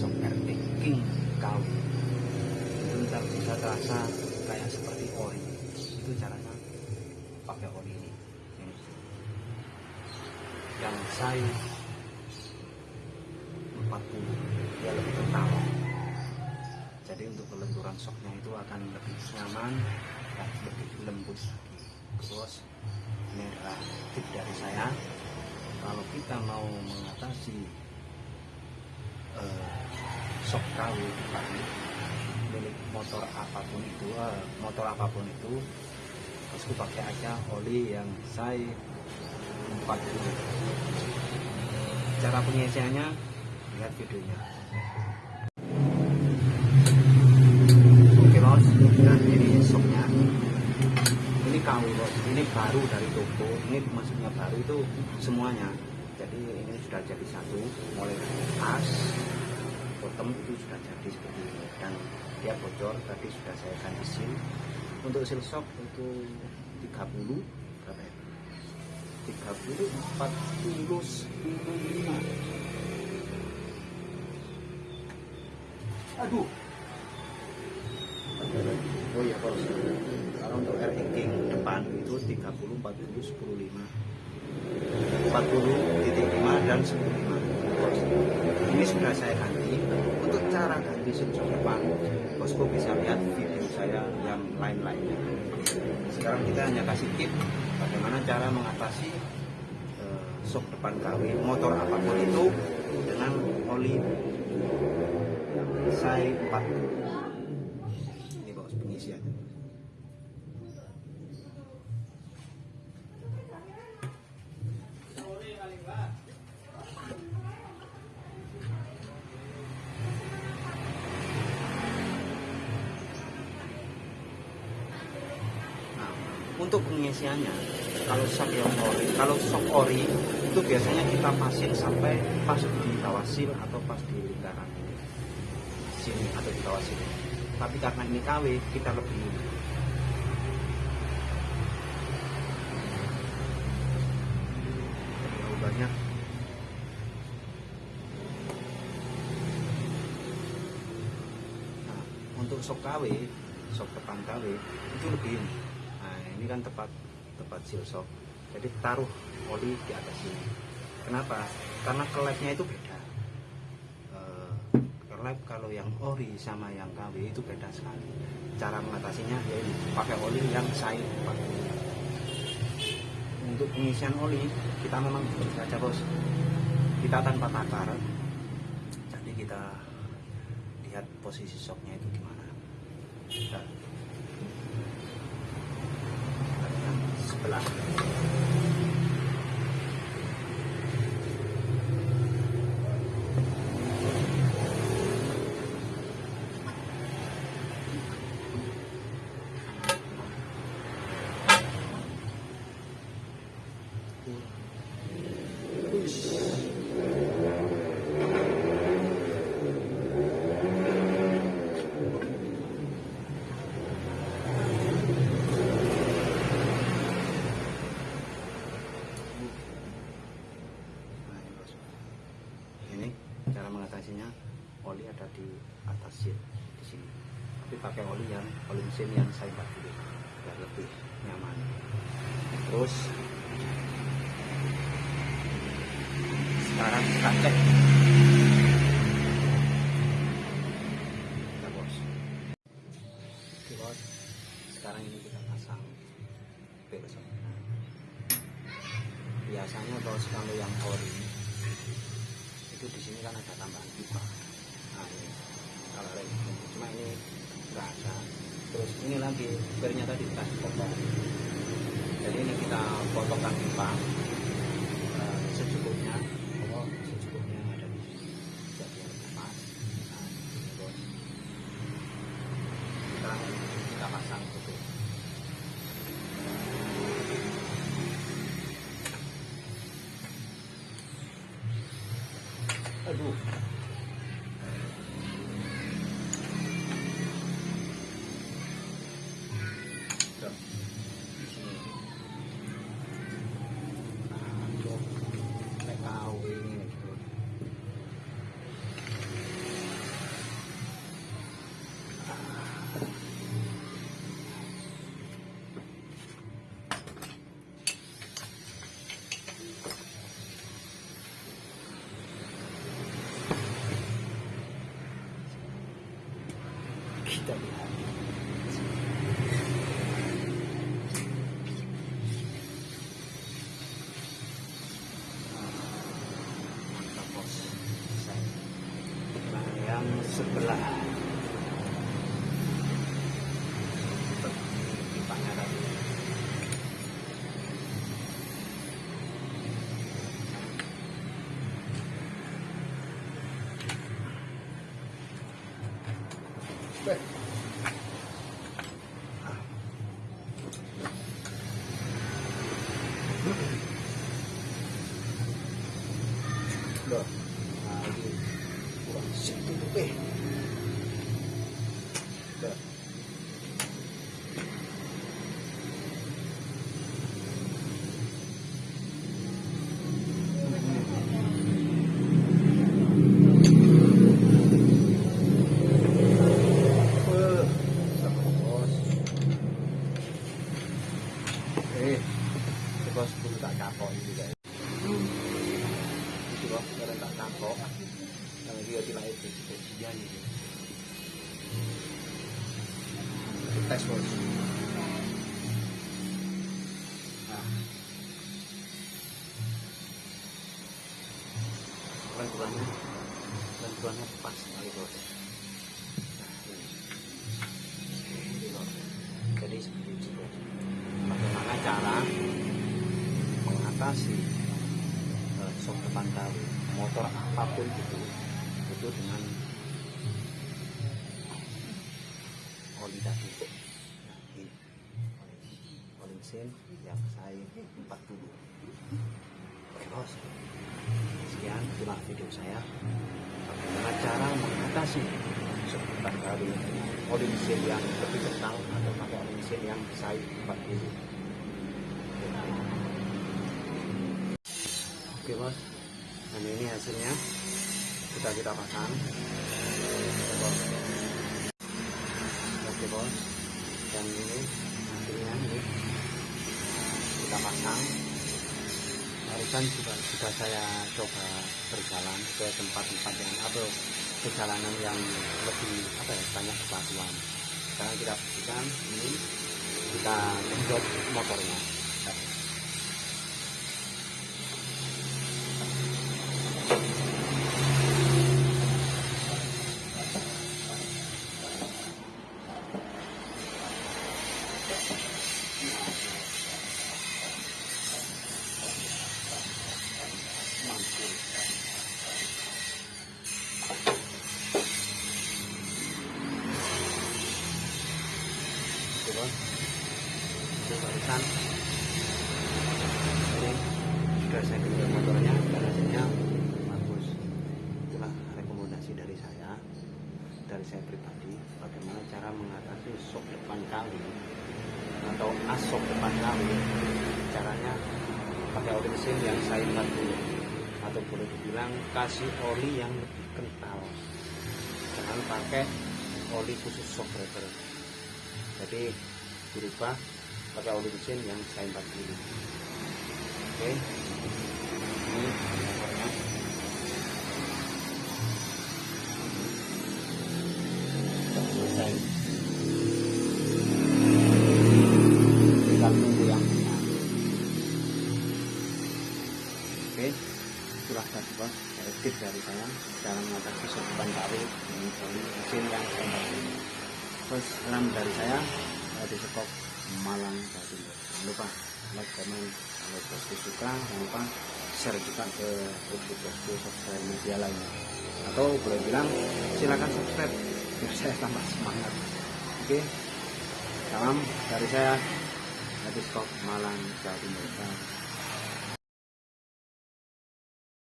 sok RT King KW itu ntar bisa terasa kayak seperti ori. Itu caranya pakai ori ini yang size 40, dia lebih kental, jadi untuk kelenturan soknya itu akan lebih nyaman dan lebih lembut. Terus ini adalah tip dari saya, kalau kita mau mengatasi sok KW milik motor apapun itu, bosku pakai aja oli yang size 40. Cara pengisiannya lihat videonya. Oke bos, dan ini soknya, ini KW bos, ini baru dari toko, ini maksudnya baru itu semuanya. Jadi ini sudah jadi satu, mulai as bottom itu sudah jadi seperti ini, dan dia bocor tadi sudah saya ganti seal. Untuk seal shock itu 30 berapa ya? 30, 40, 95. Aduh. Oh iya bos, kalau untuk RT King depan itu 30, 40, 15, 40.5 dan 15 bos. Ini sudah saya ganti. Untuk cara ganti sensor depan, bosku bisa lihat video saya yang lain-lainnya. Sekarang kita hanya kasih tip bagaimana cara mengatasi sok depan KW motor apapun itu dengan oli size 40. Ini bos pengisiannya. Nah, untuk pengisiannya, kalau sok ori itu biasanya kita pasang sampai pas di bawah seal atau pas di lingkaran sini atau di bawah sini. Tapi karena ini KW, kita lebih banyak. Nah, untuk sok KW, sok depan KW itu lebih. Nah, ini kan tepat seal shock. Jadi taruh oli di atas sini. Kenapa? Karena kelepnya itu beda. Kelep kalau yang ori sama yang KW itu beda sekali. Cara mengatasinya yaitu pakai oli yang size 40. Untuk pengisian oli kita memang bisa aja bos. Kita tanpa takar. Jadi kita lihat posisi shocknya itu gimana. Kita sebelah. Ini cara mengatasinya, oli ada di atas seal di sini. Tapi pakai oli mesin yang size 40 biar lebih nyaman. Terus sekarang kita cek. Kita bos. Oke bos. Sekarang ini kita pasang pelek. Biasanya bos kalau yang ori itu di sini kan ada tambahan pipa. Nah ini kalau ini cuma ini nggak ada. Terus ini lagi bernya tadi dikasih potong. Jadi ini kita potongkan pipa secukupnya. Secukupnya yang ada di sini. Jadi yang pas. Nah ini bos. Kita pasang tutup. Aduh. sebelah pipanya tadi. Loh, nah ini kurang situ deh. Bos dulu tak kapok ini guys. Itu bos, kalau tak kapok, yang dia tidak itu dia ini. Tes bos. Nah, lenturannya pas sekali bos. Nah, ini bos. Jadi seperti itu bos. Bagaimana cara mengatasi shock depan kali motor apapun itu dengan oli tadi. Nah, ini oli mesin yang saya 40. Oke bos, sekian itulah video saya bagaimana cara mengatasi shock depan kali oli mesin yang lebih kental atau pakai oli mesin yang saya 40. Oke bos, dan ini hasilnya kita pasang. Oke bos, dan ini hasilnya ini kita pasang. Barusan sudah saya coba berjalan ke tempat-tempat yang atau perjalanan yang lebih banyak kepatuhan. Sekarang kita bersihkan ini, kita genjot motornya. Itu barusan ini sudah saya genjot motornya dan hasilnya bagus. Itulah rekomendasi dari saya pribadi bagaimana cara mengatasi shock depan kali atau asok depan kali. Caranya pakai oli mesin yang saya 40 atau boleh dibilang kasih oli yang lebih kental, jangan pakai oli khusus shock breaker. Jadi berubah pakai oli mesin yang saya 40. Oke, ini motornya. Selesai. Tinggal tunggu yang punya. Oke, itulah tadi bos tip dari saya cara mengatasi shock depan kali ini oli mesin yang saya 40. Terus salam dari saya di Sekop Malang, Jawa Timur. Jangan lupa like, comment, kalau bosku suka jangan lupa share juga ke YouTube bosku, subscribe media lainnya, atau boleh bilang silakan subscribe biar saya tambah semangat. Oke, salam dari saya di Sekop Malang, Jawa Timur.